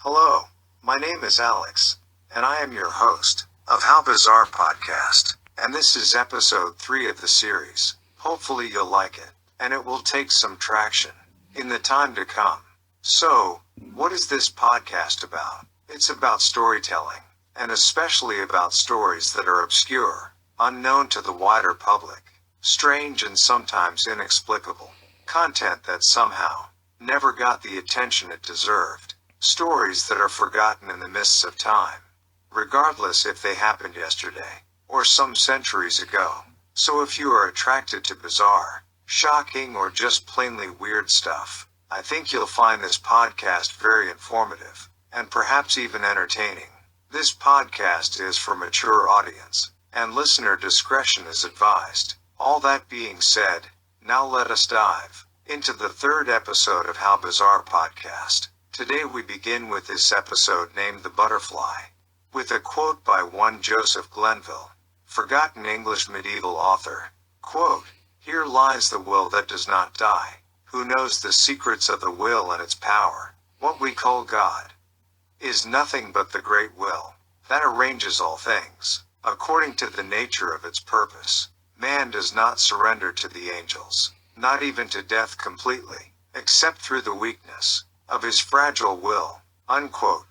Hello, my name is Alex, and I am your host of How Bizarre Podcast, and this is episode 3 of the series. Hopefully you'll like it, and it will take some traction in the time to come. So, what is this podcast about? It's about storytelling, and especially about stories that are obscure, unknown to the wider public, strange and sometimes inexplicable, content that somehow never got the attention it deserved. Stories that are forgotten in the mists of time, regardless if they happened yesterday or some centuries ago. So if you are attracted to bizarre, shocking, or just plainly weird stuff, I think you'll find this podcast very informative and perhaps even entertaining. This podcast is for mature audience, and listener discretion is advised. All that being said, now let us dive into the 3rd episode of How Bizarre Podcast. Today we begin with this episode named The Butterfly, with a quote by one Joseph Glenville, forgotten English medieval author. Quote, "Here lies the will that does not die. Who knows the secrets of the will and its power? What we call God is nothing but the great will that arranges all things according to the nature of its purpose. Man does not surrender to the angels, not even to death completely, except through the weakness of his fragile will." Unquote.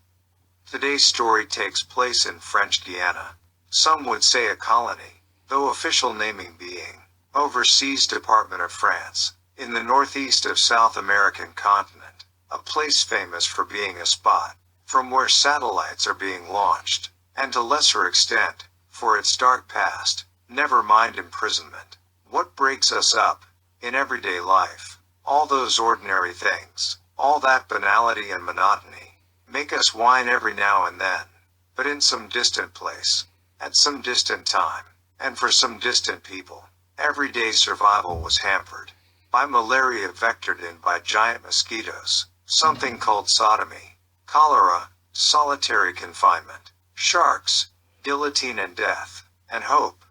Today's story takes place in French Guiana. Some would say a colony, though official naming being Overseas Department of France, in the northeast of South American continent, a place famous for being a spot from where satellites are being launched, and to lesser extent, for its dark past. Never mind imprisonment. What breaks us up in everyday life? All those ordinary things, all that banality and monotony, make us whine every now and then. But in some distant place, at some distant time, and for some distant people, everyday survival was hampered by malaria vectored in by giant mosquitoes, something called sodomy, cholera, solitary confinement, sharks, guillotine and death, and hope.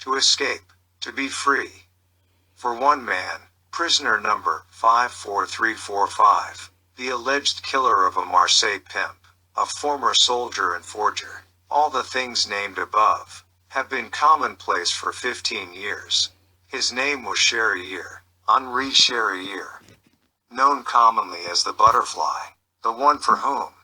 To escape, to be free. For one man, prisoner number 54345, the alleged killer of a Marseille pimp, a former soldier and forger, all the things named above have been commonplace for 15 years. His name was Charriere, Henri Charriere, known commonly as the Butterfly, the one for whom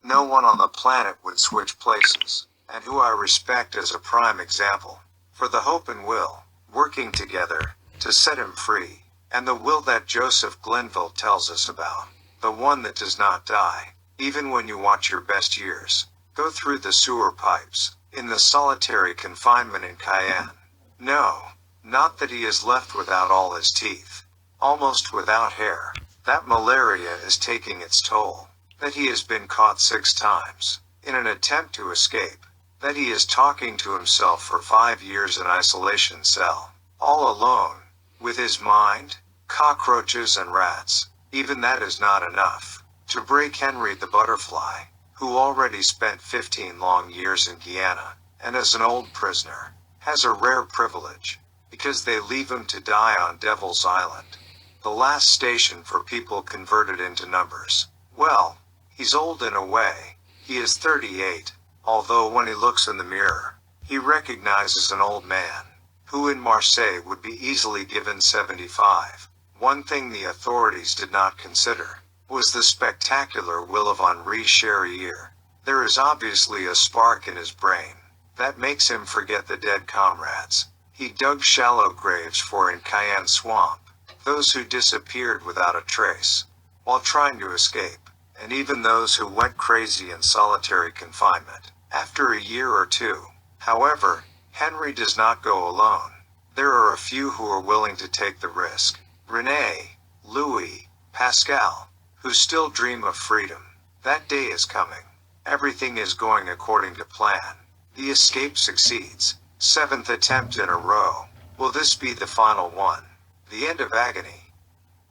no one on the planet would switch places, and who I respect as a prime example, for the hope and will, working together, to set him free. And the will that Joseph Glenville tells us about, the one that does not die, even when you watch your best years go through the sewer pipes, in the solitary confinement in Cayenne. No, not that he is left without all his teeth, almost without hair, that malaria is taking its toll, that he has been caught 6 times, in an attempt to escape, that he is talking to himself for 5 years in isolation cell, all alone, with his mind, cockroaches and rats. Even that is not enough to break Henri the Butterfly, who already spent 15 long years in Guyana, and as an old prisoner, has a rare privilege, because they leave him to die on Devil's Island, the last station for people converted into numbers. Well, he's old in a way. He is 38, although when he looks in the mirror, he recognizes an old man, who in Marseille would be easily given 75. One thing the authorities did not consider was the spectacular will of Henri Charriere. There is obviously a spark in his brain that makes him forget the dead comrades he dug shallow graves for in Cayenne Swamp, those who disappeared without a trace while trying to escape, and even those who went crazy in solitary confinement after a year or 2. However, Henri does not go alone. There are a few who are willing to take the risk. René, Louis, Pascal, who still dream of freedom. That day is coming. Everything is going according to plan. The escape succeeds. 7th attempt in a row. Will this be the final one? The end of agony?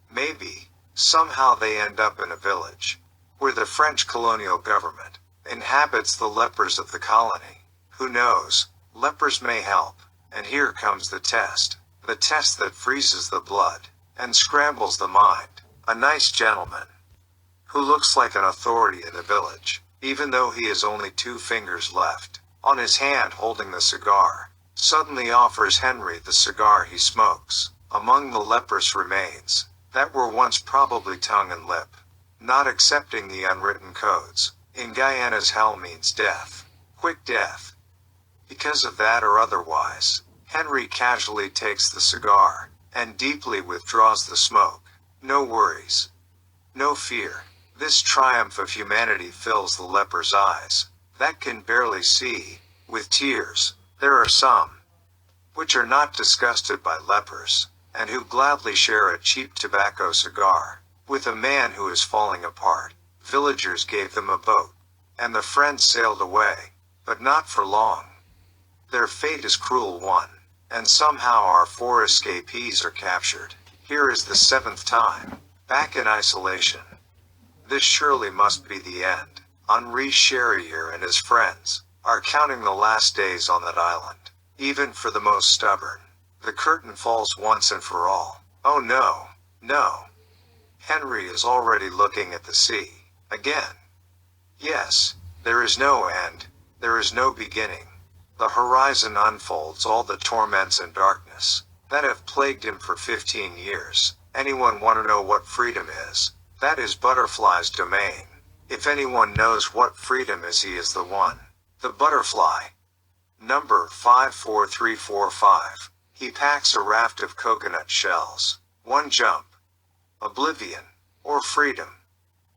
Maybe. Somehow they end up in a village, where the French colonial government inhabits the lepers of the colony. Who knows? Lepers may help. And here comes the test that freezes the blood and scrambles the mind. A nice gentleman who looks like an authority in the village, even though he has only 2 fingers left on his hand holding the cigar, suddenly offers Henri the cigar he smokes, among the leprous remains that were once probably tongue and lip. Not accepting the unwritten codes in Guyana's hell means death, quick death. Because of that or otherwise, Henri casually takes the cigar and deeply withdraws the smoke. No worries, no fear. This triumph of humanity fills the leper's eyes, that can barely see, with tears. There are some which are not disgusted by lepers, and who gladly share a cheap tobacco cigar with a man who is falling apart. Villagers gave them a boat, and the friends sailed away, but not for long. Their fate is cruel one, and somehow our 4 escapees are captured. Here is the 7th time, back in isolation. This surely must be the end. Henri Charriere and his friends are counting the last days on that island. Even for the most stubborn, the curtain falls once and for all. Oh no, no. Henri is already looking at the sea, again. Yes, there is no end, there is no beginning. The horizon unfolds all the torments and darkness that have plagued him for 15 years. Anyone want to know what freedom is? That is Butterfly's domain. If anyone knows what freedom is, he is the one. The butterfly. Number 54345. He packs a raft of coconut shells. One jump. Oblivion. Or freedom.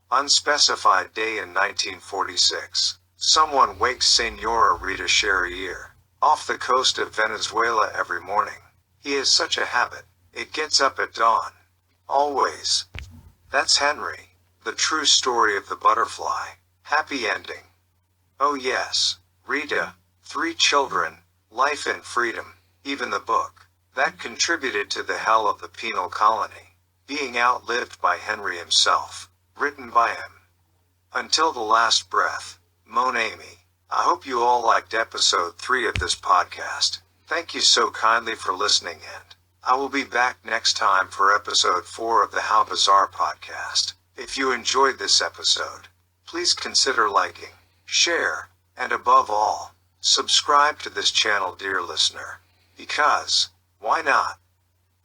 Unspecified day in 1946. Someone wakes Senora Rita Charriere off the coast of Venezuela every morning. He has such a habit. It gets up at dawn. Always. That's Henri. The true story of the butterfly. Happy ending. Oh yes. Rita. 3 children. Life and freedom. Even the book that contributed to the hell of the penal colony being outlived by Henri himself. Written by him. Until the last breath. Mon ami. I hope you all liked episode 3 of this podcast. Thank you so kindly for listening, and I will be back next time for episode 4 of the How Bizarre podcast. If you enjoyed this episode, please consider liking, share, and above all, subscribe to this channel, dear listener. Because, why not?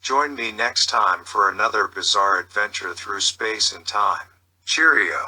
Join me next time for another bizarre adventure through space and time. Cheerio.